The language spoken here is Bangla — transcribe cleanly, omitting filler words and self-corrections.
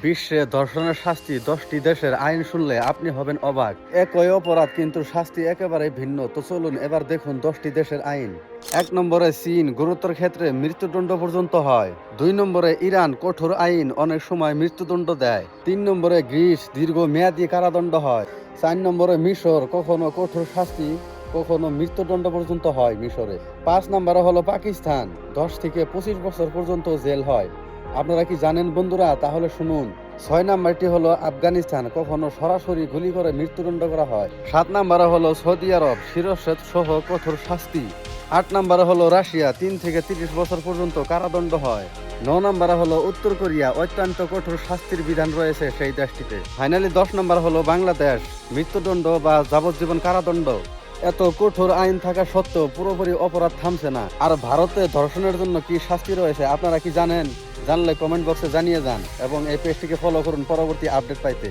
বিশ্বে ধর্ষণের শাস্তি 10টি দেশের আইন শুনলে আপনি হবেন অবাক। একই অপরাধ কিন্তু শাস্তি একেবারে ভিন্ন। তো চলুন এবার দেখুন 10টি দেশের আইন। 1 নম্বরে চীন, গুরুতর ক্ষেত্রে মৃত্যুদণ্ড পর্যন্ত হয়। 2 নম্বরে ইরান, কঠোর আইন, অনেক সময় মৃত্যুদণ্ড দেয়। 3 নম্বরে গ্রিস, দীর্ঘমেয়াদী কারাদণ্ড হয়। 4 নম্বরে মিশর, কখনো কঠোর শাস্তি, কখনো মৃত্যুদণ্ড পর্যন্ত হয় মিশরে। 5 নম্বরে হলো পাকিস্তান, 10 থেকে 25 বছর পর্যন্ত জেল হয়। আপনারা কি জানেন বন্ধুরা? তাহলে শুনুন। 6 নাম্বারটি হলো আফগানিস্তান, কখনো সরাসরি গুলি করে মৃত্যুদণ্ড করা হয়। 7 নাম্বারে হলো সৌদি আরব, শিরশ্ছেদ সহ কঠোর শাস্তি। 8 নাম্বারে হলো রাশিয়া, 3 থেকে 30 বছর পর্যন্ত কারাদণ্ড হয়। 9 নাম্বারে হলো উত্তর কোরিয়া, অত্যন্ত কঠোর শাস্তির বিধান রয়েছে সেই দেশটিতে। ফাইনালি 10 নাম্বার হলো বাংলাদেশ, মৃত্যুদণ্ড বা যাবজ্জীবন কারাদণ্ড। এত কঠোর আইন থাকা সত্ত্বেও পুরোপুরি অপরাধ থামছে না। আর ভারতে ধর্ষণের জন্য কি শাস্তি রয়েছে আপনারা কি জানেন? জানলে কমেন্ট বক্সে জানিয়ে যান এবং এই পেজটিকে ফলো করুন পরবর্তী আপডেট পাইতে।